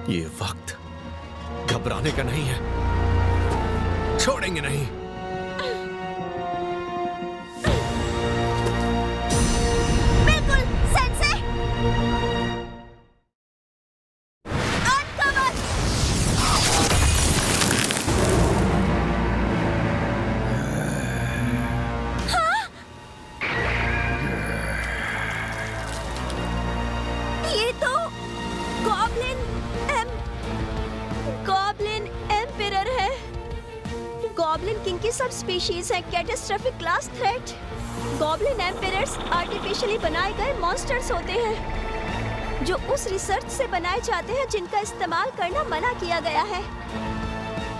ये वक्त घबराने का नहीं है, छोड़ेंगे नहीं। बिल्कुल सेंसे। ये तो गॉब्लिन एम्पिरर है। गॉब्लिन किंग की सब स्पीशीज है catastrophic class threat. Goblin emperors artificially बनाए गए मॉन्स्टर्स होते हैं जो उस रिसर्च से बनाए जाते हैं जिनका इस्तेमाल करना मना किया गया है।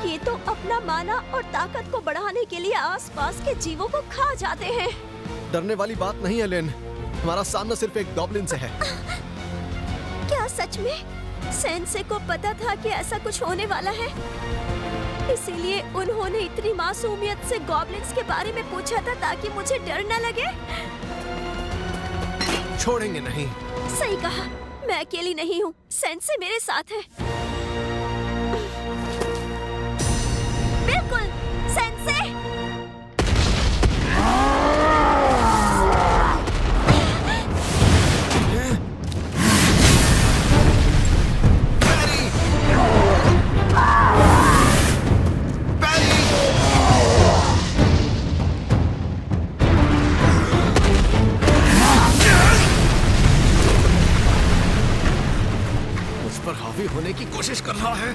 ये तो अपना माना और ताकत को बढ़ाने के लिए आसपास के जीवों को खा जाते हैं। डरने वाली बात नहीं है लेन, हमारा सामना सिर्फ एक गॉब्लिन से है। क्या सच में सेंसे को पता था कि ऐसा कुछ होने वाला है? इसीलिए उन्होंने इतनी मासूमियत से गॉब्लिन्स के बारे में पूछा था ताकि मुझे डर न लगे। छोड़ेंगे नहीं। सही कहा, मैं अकेली नहीं हूँ, सेंसे मेरे साथ है। बिल्कुल सेंसे। हावी होने की कोशिश कर रहा है,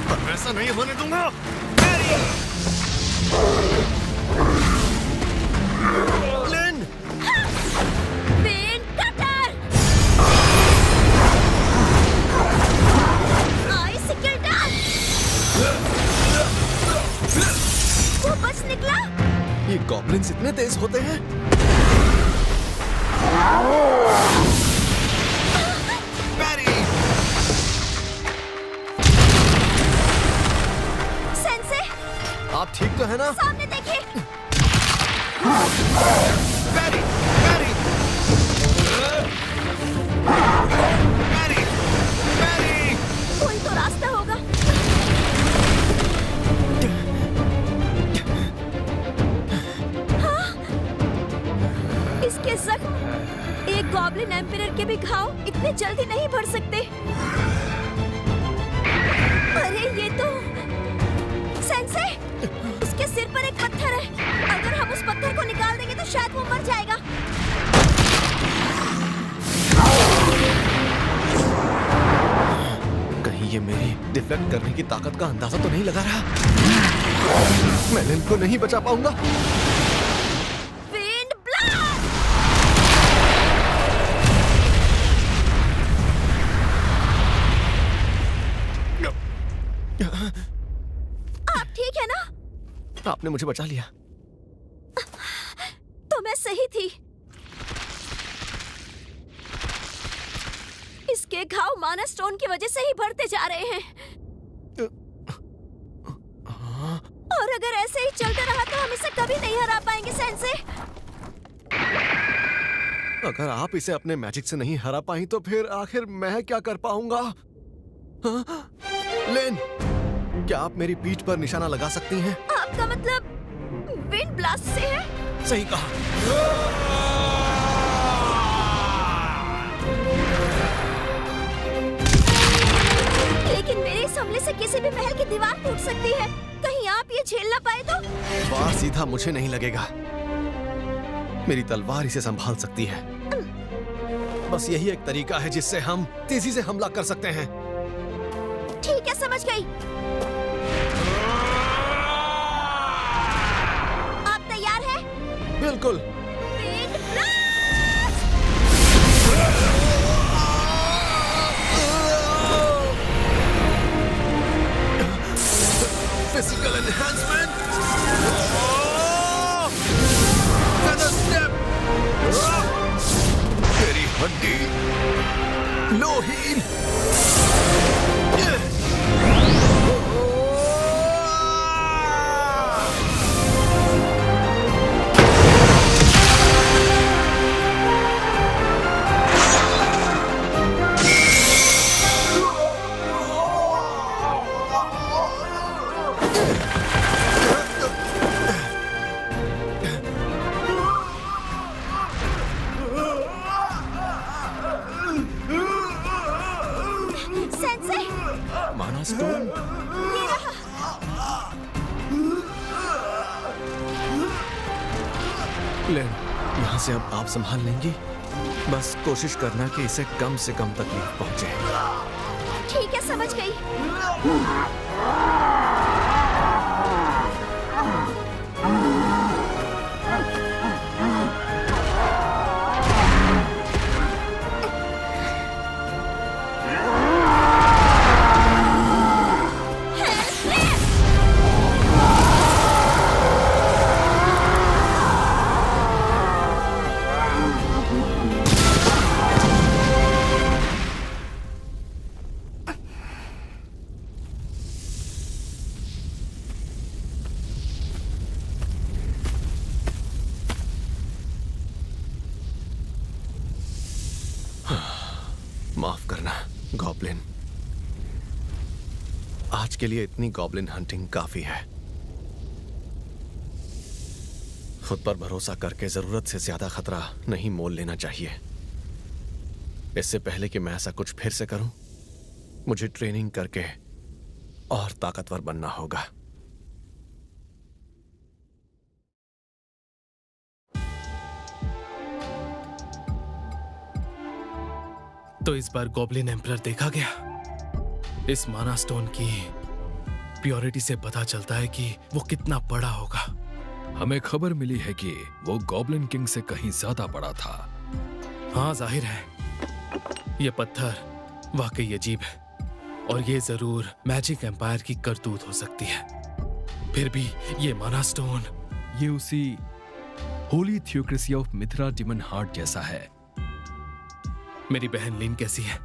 पर वैसा नहीं होने दूंगा। लेन! Wind cutter! Ice killer! वो बच निकला। ये गॉब्लिन्स इतने तेज होते हैं? आप ठीक तो है ना? सामने देखिए। बैरी, बैरी, बैरी, बैरी। कोई तो रास्ता होगा। हाँ? इसके जख्म, एक गॉब्लिन एम्पिरर के भी घाव इतने जल्दी नहीं भर सकते। अरे ये तो सेंसे, उसके सिर पर एक पत्थर है। अगर हम उस पत्थर को निकाल देंगे तो शायद वो मर जाएगा। कहीं ये मेरी डिफेक्ट करने की ताकत का अंदाजा तो नहीं लगा रहा? मैं लेन को नहीं बचा पाऊंगा। Wind blast! आप ठीक है ना? आपने मुझे बचा लिया। तो मैं सही थी। इसके घाव माना स्टोन की वजह से ही बढ़ते जा रहे हैं। और अगर ऐसे ही चलता रहा तो हम इसे कभी नहीं हरा पाएंगे सेंसे। अगर आप इसे अपने मैजिक से नहीं हरा पाई तो फिर आखिर मैं क्या कर पाऊंगा? लेन, क्या आप मेरी पीठ पर निशाना लगा सकती हैं? आपका मतलब विंड ब्लास्ट से है? सही कहा। लेकिन मेरे इस हमले से किसी भी महल की दीवार टूट सकती है। कहीं आप ये झेल ना पाए तो? वार सीधा मुझे नहीं लगेगा, मेरी तलवार इसे संभाल सकती है। बस यही एक तरीका है जिससे हम तेजी से हमला कर सकते हैं। ठीक है, समझ गई। आप तैयार हैं? बिल्कुल। Wind blast! Physical enhancement, feather step, तेरी हड्डी लोहीन। माना स्टोन। लेन, यहाँ से अब आप संभाल लेंगी। बस कोशिश करना कि इसे कम से कम तकलीफ पहुंचे। ठीक है, समझ गई। माफ करना गॉब्लिन, आज के लिए इतनी गॉब्लिन हंटिंग काफी है। खुद पर भरोसा करके जरूरत से ज्यादा खतरा नहीं मोल लेना चाहिए। इससे पहले कि मैं ऐसा कुछ फिर से करूं, मुझे ट्रेनिंग करके और ताकतवर बनना होगा। तो इस बार गॉब्लिन एम्परर देखा गया। इस माना स्टोन की प्योरिटी से पता चलता है कि वो कितना बड़ा होगा। हमें खबर मिली है कि वो गॉब्लिन किंग से कहीं ज्यादा बड़ा था। हाँ, जाहिर है ये पत्थर वाकई अजीब है और ये जरूर मैजिक एम्पायर की करतूत हो सकती है। फिर भी ये माना स्टोन, ये उसी holy theocracy of Mithra demon heart जैसा है। मेरी बहन लिन कैसी है?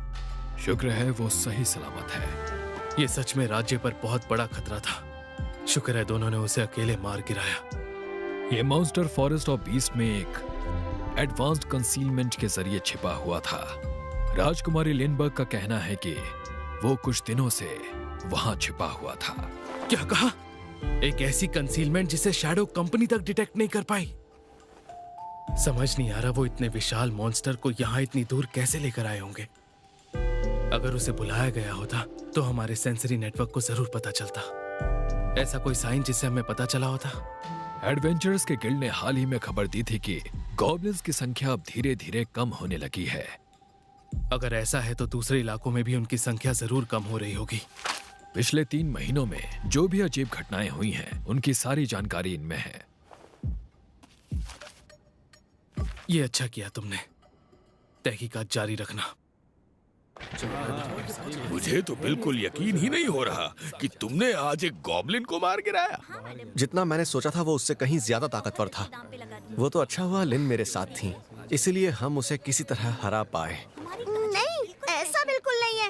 शुक्र है वो सही सलामत है। ये सच में राज्य पर बहुत बड़ा खतरा था। शुक्र है दोनों ने उसे अकेले मार गिराया। ये मॉन्स्टर फॉरेस्ट ऑफ बीस्ट में एक एडवांस्ड कंसीलमेंट के जरिए छिपा हुआ था। राजकुमारी लिनबर्ग का कहना है कि वो कुछ दिनों से वहां छिपा हुआ था। क्या कहा? एक ऐसी कंसीलमेंट जिसे शैडो कंपनी तक डिटेक्ट नहीं कर पाई। समझ नहीं आ रहा वो इतने विशाल मॉन्स्टर को यहाँ इतनी दूर कैसे लेकर आए होंगे। अगर उसे बुलाया गया होता तो हमारे सेंसरी नेटवर्क को जरूर पता चलता। ऐसा कोई साइन जिससे हमें पता चला होता। एडवेंचरर्स के गिल्ड ने हाल ही में खबर दी थी कि गॉब्लिन्स की संख्या अब धीरे धीरे कम होने लगी है। अगर ऐसा है तो दूसरे इलाकों में भी उनकी संख्या जरूर कम हो रही होगी। पिछले 3 महीनों में जो भी अजीब घटनाएं हुई हैं, उनकी सारी जानकारी इनमें है। ये अच्छा किया तुमने। तहकीकात जारी रखना। मुझे तो बिल्कुल यकीन ही नहीं हो रहा कि तुमने आज एक गॉब्लिन को मार गिराया। जितना मैंने सोचा था वो उससे कहीं ज्यादा ताकतवर था। वो तो अच्छा हुआ लिन मेरे साथ थी, इसीलिए हम उसे किसी तरह हरा पाए। नहीं, ऐसा बिल्कुल नहीं है।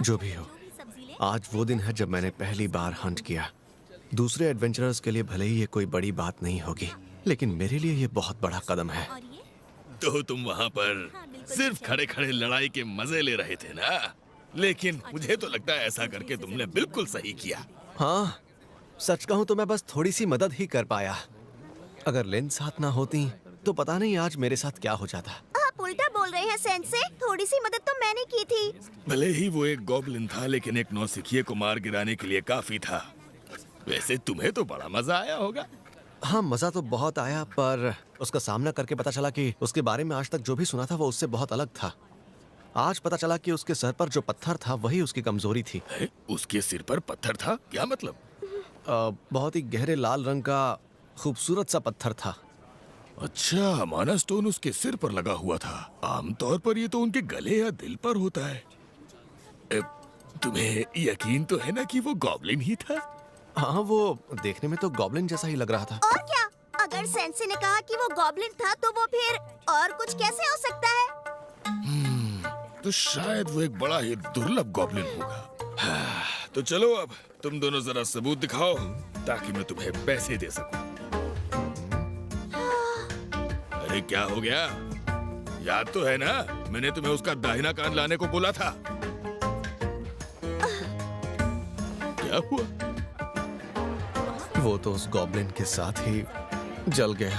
जो भी हो, आज वो दिन है जब मैंने पहली बार हंट किया। दूसरे एडवेंचरर्स के लिए भले ही ये कोई बड़ी बात नहीं होगी, लेकिन मेरे लिए ये बहुत बड़ा कदम है। तो तुम वहाँ पर सिर्फ खड़े खड़े लड़ाई के मजे ले रहे थे ना? लेकिन मुझे तो लगता है ऐसा करके तुमने बिल्कुल सही किया। हाँ, सच कहूँ तो मैं बस थोड़ी सी मदद ही कर पाया। अगर लिन साथ ना होती तो पता नहीं आज मेरे साथ क्या हो जाता। आप उल्टा बोल रहे हैं सेंसे। थोड़ी सी मदद तो मैंने की थी। भले ही वो एक गॉब्लिन था, लेकिन एक नौसिखिए को मार गिराने के लिए काफी था। वैसे तुम्हें तो बड़ा मजा आया होगा। हाँ, मजा तो बहुत आया, पर उसका सामना करके पता चला कि उसके बारे में आज तक जो भी सुना था वो उससे बहुत अलग था। आज पता चला कि उसके सर पर जो पत्थर था वही उसकी कमजोरी थी। उसके सिर पर पत्थर था? क्या मतलब? बहुत ही गहरे लाल रंग का खूबसूरत सा पत्थर था। अच्छा, माना स्टोन उसके सिर पर लगा हुआ था। आमतौर पर ये तो उनके गले या दिल पर होता है। तुम्हें यकीन तो है ना कि वो गॉब्लिन ही था? हाँ, वो देखने में तो गॉब्लिन जैसा ही लग रहा था। और क्या? अगर सेंसे ने कहा कि वो गॉब्लिन था तो वो फिर और कुछ कैसे हो सकता है? तो शायद वो एक बड़ा ही दुर्लभ गॉब्लिन होगा। तो चलो अब तुम दोनों जरा सबूत दिखाओ ताकि मैं तुम्हें पैसे दे सकूं। अरे क्या हो गया? याद तो है ना, मैंने तुम्हें उसका दाहिना कान लाने को बोला था। क्या हुआ? वो तो उस गॉब्लिन के साथ ही जल गया।